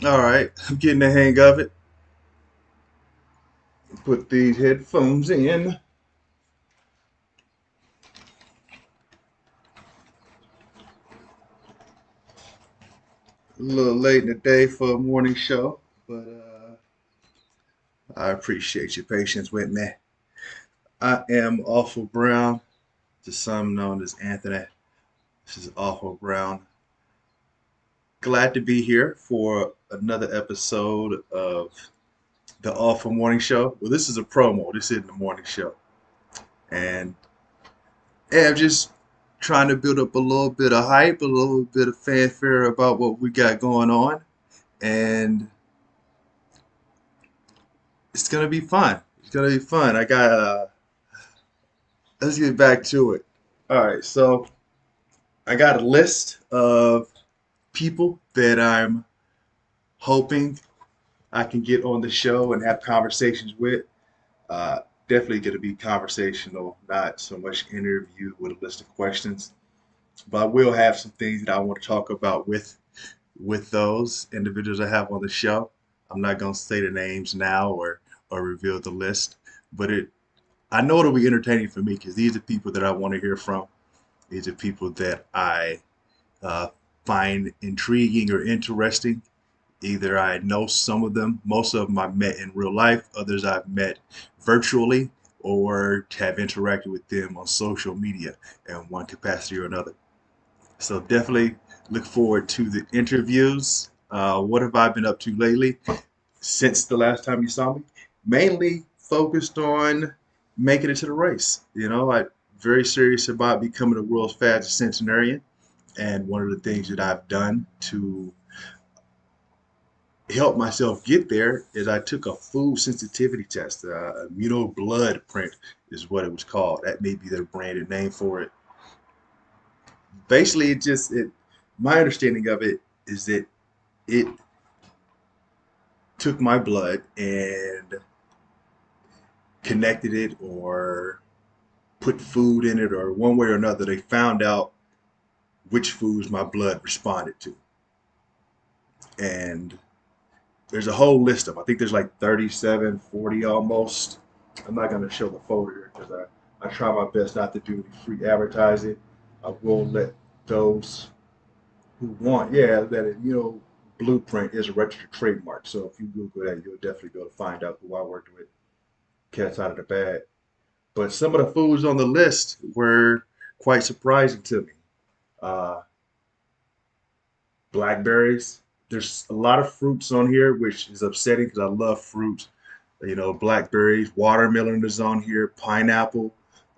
All right, I'm getting the hang of it. Put these headphones in. A little late in the day for a morning show, but I appreciate your patience with me. I am Awful Brown, to some known as Anthony. This is Awful Brown. Glad to be here for another episode of the Awful Morning Show. Well, this is a promo. This isn't the morning show, and yeah, I'm just trying to build up a little bit of hype, a little bit of fanfare about what we got going on, and it's gonna be fun. It's gonna be fun. I got. Let's get back to it. All right, so I got a list of people that I'm hoping I can get on the show and have conversations with. Uh, Definitely going to be conversational, not so much interview with a list of questions. But I will have some things that I want to talk about with those individuals I have on the show. I'm not going to say the names now or reveal the list, but it I know it'll be entertaining for me because these are people that I want to hear from. These are people that I uh, find intriguing or interesting. Either I know some of them, most of them I've met in real life, others I've met virtually, or have interacted with them on social media in one capacity or another. So definitely look forward to the interviews. What have I been up to lately since the last time you saw me? Mainly focused on making it to the race. I'm very serious about becoming the world's fastest centenarian. And one of the things that I've done to help myself get there is I took a food sensitivity test. Immunoblood print is what it was called. That may be their branded name for it. Basically, my understanding of it is that it took my blood and connected it or put food in it or one way or another. They found out which foods my blood responded to. And there's a whole list of them. I think there's like 37, 40 almost. I'm not going to show the photo here because I try my best not to do any free advertising. I will let those who want, yeah, blueprint is a registered trademark. So if you Google that, you'll definitely be able to find out who I worked with. Cat's out of the bag. But some of the foods on the list were quite surprising to me. Uh, Blackberries. There's a lot of fruits on here, which is upsetting because I love fruit. Blackberries, watermelon is on here, pineapple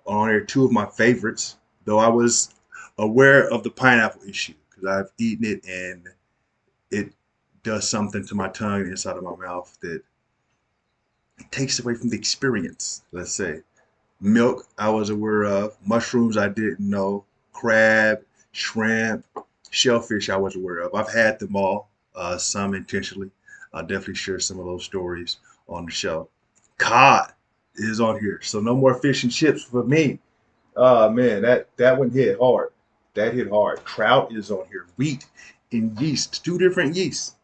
on here, two of my favorites. Though I was aware of the pineapple issue because I've eaten it and it does something to my tongue inside of my mouth that takes away from the experience, let's say. Milk, I was aware of. Mushrooms, I didn't know. Crab, shrimp, shellfish, I was aware of. I've had them all, some intentionally. I'll definitely share some of those stories on the show. Cod is on here, so no more fish and chips for me. Oh man, that one hit hard. That hit hard. Trout is on here. Wheat and yeast, two different yeasts.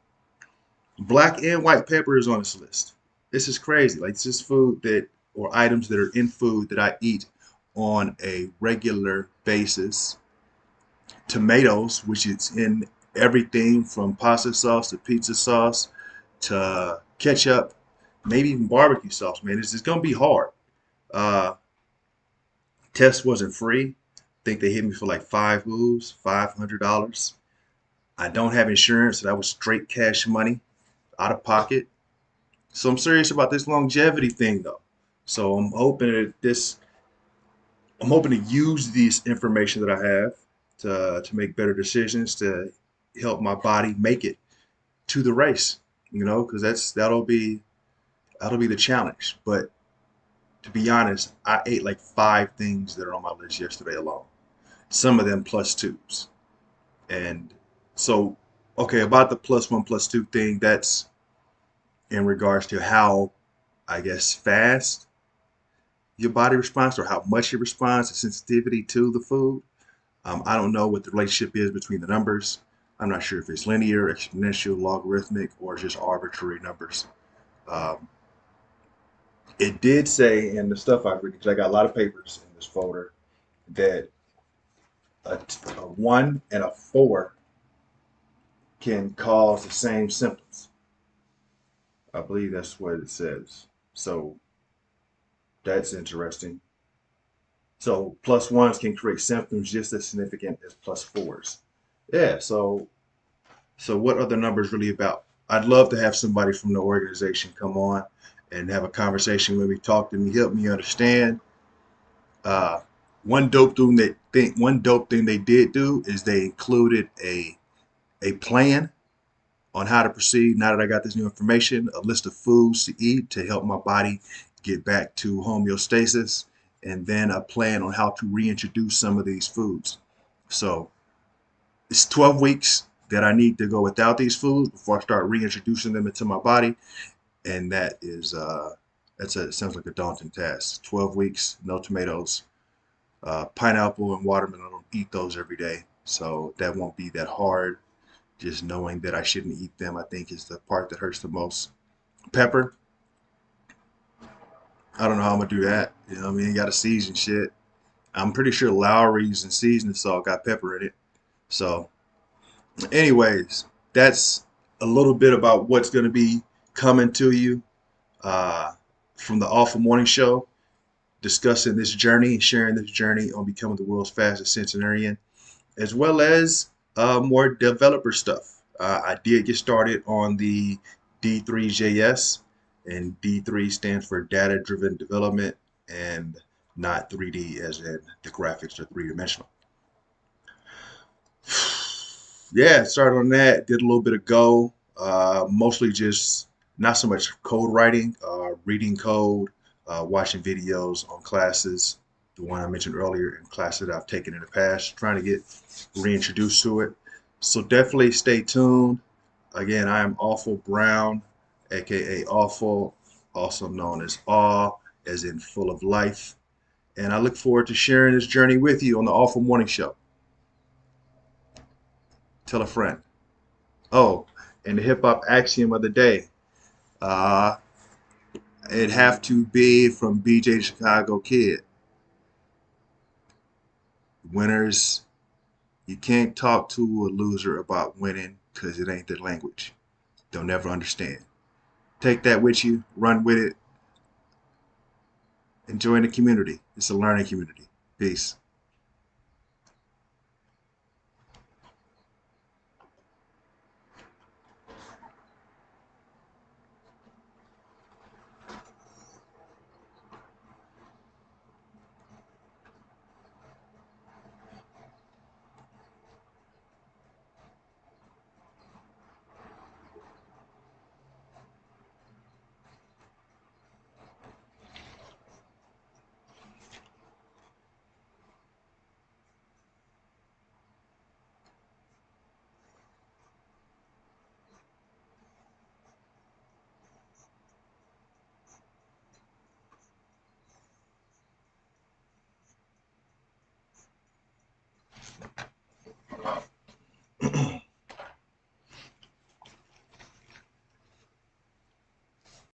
Black and white pepper is on this list. This is crazy. Like, it's just food that, or items that are in food that I eat on a regular basis. Tomatoes, which is in everything from pasta sauce to pizza sauce to ketchup, maybe even barbecue sauce, man. It's just going to be hard. Uh, Test wasn't free. I think they hit me for like five moves, $500. I don't have insurance, so that was straight cash money out of pocket. So I'm serious about this longevity thing though. So I'm hoping to use this information that I have to make better decisions to help my body make it to the race. Because that'll be the challenge. But to be honest, I ate like five things that are on my list yesterday alone. Some of them plus twos. And so, okay, about the plus one plus two thing, that's in regards to how, I guess, fast your body responds or how much it responds to sensitivity to the food. I don't know what the relationship is between the numbers. I'm not sure if it's linear, exponential, logarithmic, or just arbitrary numbers. Um, it did say in the stuff I've read, because I got a lot of papers in this folder, that a 1 and a 4 can cause the same symptoms. I believe that's what it says. So that's interesting. So plus ones can create symptoms just as significant as plus fours. Yeah. So what are the numbers really about? I'd love to have somebody from the organization come on and have a conversation with me, talk to me, help me understand. Uh, one dope thing they did do is they included a plan on how to proceed now that I got this new information, a list of foods to eat to help my body get back to homeostasis, and then a plan on how to reintroduce some of these foods. So it's 12 weeks that I need to go without these foods before I start reintroducing them into my body. And that is, it sounds like a daunting task. 12 weeks, no tomatoes, pineapple and watermelon. I don't eat those every day. So that won't be that hard. Just knowing that I shouldn't eat them, I think, is the part that hurts the most. Pepper, I don't know how I'm gonna do that. You know what I mean? You gotta season shit. I'm pretty sure Lowry's and seasoning salt got pepper in it. So, anyways, that's a little bit about what's gonna be coming to you uh, from the Awful Morning Show, discussing this journey and sharing this journey on becoming the world's fastest centenarian, as well as more developer stuff. I did get started on the D3 JS, and D3 stands for data driven development and not 3D as in the graphics are three dimensional. Yeah, started on that, did a little bit of Go, mostly just not so much code writing, reading code, watching videos on classes, the one I mentioned earlier in classes that I've taken in the past, trying to get reintroduced to it. So definitely stay tuned. Again, I am Awful Brown, aka Awful, also known as Awe, as in full of life. And I look forward to sharing this journey with you on the Awful Morning Show. Tell a friend. Oh, and the hip hop axiom of the day. Uh, it'd have to be from BJ Chicago Kid. Winners, you can't talk to a loser about winning because it ain't their language. They'll never understand. Take that with you, run with it, and join the community. It's a learning community. Peace.